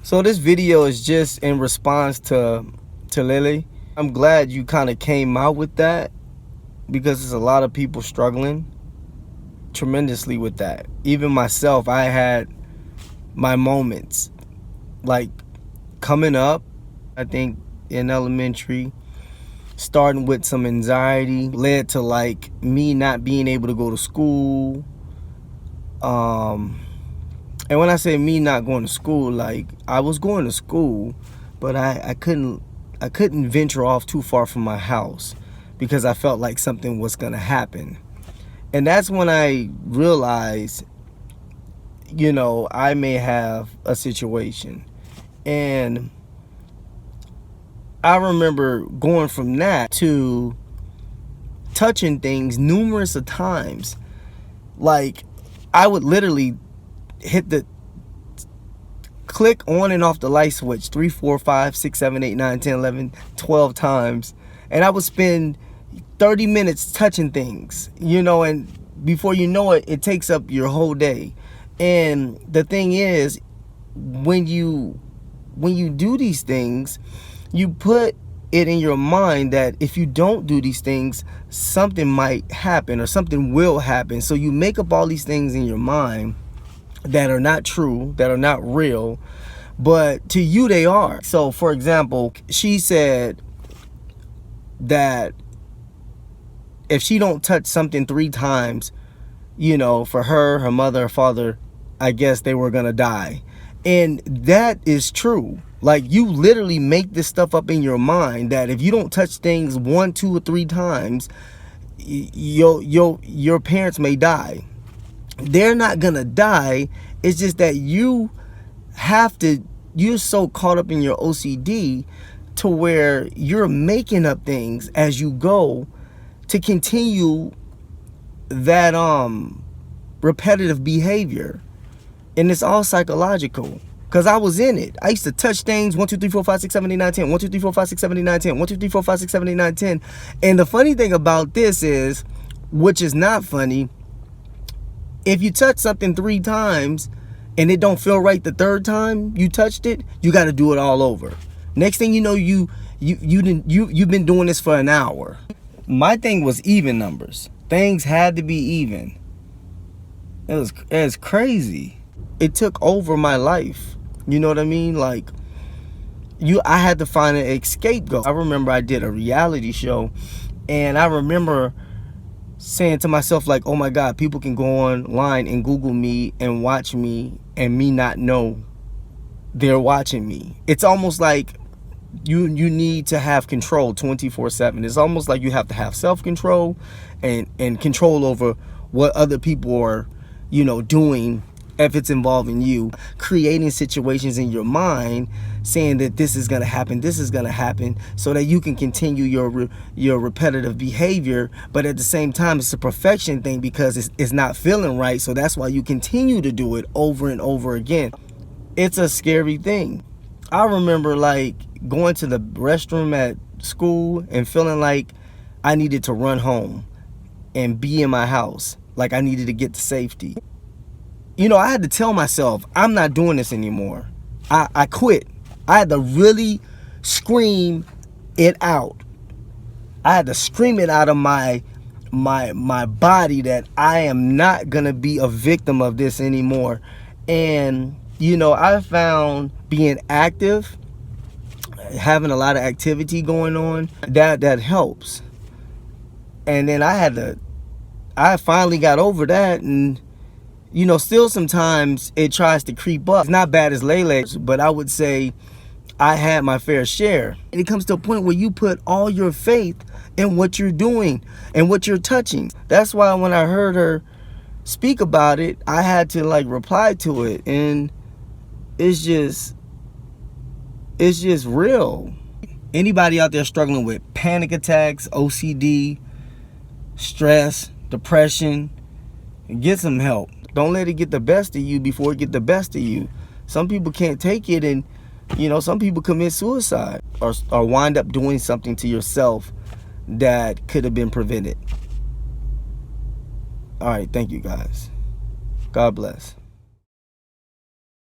So this video is just in response to Lele. I'm glad you kind of came out with that, because there's a lot of people struggling tremendously with that. Even myself, I had my moments. Like coming up, I think in elementary, starting with some anxiety led to like me not being able to go to school. And when I say me not going to school, like I was going to school, but I couldn't venture off too far from my house because I felt like something was gonna happen. And that's when I realized, I may have a situation. And I remember going from that to touching things numerous of times. Like I would literally hit the click on and off the light switch 3, 4, 5, 6, 7, 8, 9, 10, 11, 12 times, and I would spend 30 minutes touching things, and before you know it, it takes up your whole day. And the thing is, when you do these things, you put it in your mind that if you don't do these things, something might happen or something will happen. So you make up all these things in your mind that are not true, that are not real, but to you they are. So for example, she said that if she don't touch something 3 times, for her mother, her father, I guess they were gonna die. And that is true. Like you literally make this stuff up in your mind that if you don't touch things 1, 2, or 3 times, your parents may die. They're not gonna die. It's just that you're so caught up in your OCD to where you're making up things as you go to continue that repetitive behavior. And it's all psychological. Because I was in it. I used to touch things 1, 2, 3, 4, 5, 6, 7, 8, 9, 10. 1, 2, 3, 4, 5, 6, 7, 8, 9, 10. 1, 2, 3, 4, 5, 6, 7, 8, 9, 10. And the funny thing about this is, which is not funny, if you touch something 3 times and it don't feel right the 3rd time you touched it, you got to do it all over. Next thing you know, you've been doing this for an hour. My thing was even numbers. Things had to be even. It was crazy. It took over my life. You know what I mean? Like I had to find an scapegoat. I remember I did a reality show, and I remember saying to myself, like, oh my God, people can go online and Google me and watch me and me not know they're watching me. It's almost like you need to have control 24/7. It's almost like you have to have self-control and control over what other people are, doing. If it's involving you, creating situations in your mind, saying that this is gonna happen, so that you can continue your repetitive behavior. But at the same time, it's a perfection thing because it's not feeling right. So that's why you continue to do it over and over again. It's a scary thing. I remember like going to the restroom at school and feeling like I needed to run home and be in my house, like I needed to get to safety. I had to tell myself, I'm not doing this anymore. I quit. I had to really scream it out. I had to scream it out of my body that I am not going to be a victim of this anymore. And, I found being active, having a lot of activity going on, that helps. And then I finally got over that, and still sometimes it tries to creep up. It's not bad as Lele's, but I would say I had my fair share. And it comes to a point where you put all your faith in what you're doing and what you're touching. That's why when I heard her speak about it, I had to like reply to it. And it's just real. Anybody out there struggling with panic attacks, OCD, stress, depression, get some help. Don't let it get the best of you before it get the best of you. Some people can't take it, and some people commit suicide or wind up doing something to yourself that could have been prevented. All right, thank you guys. God bless.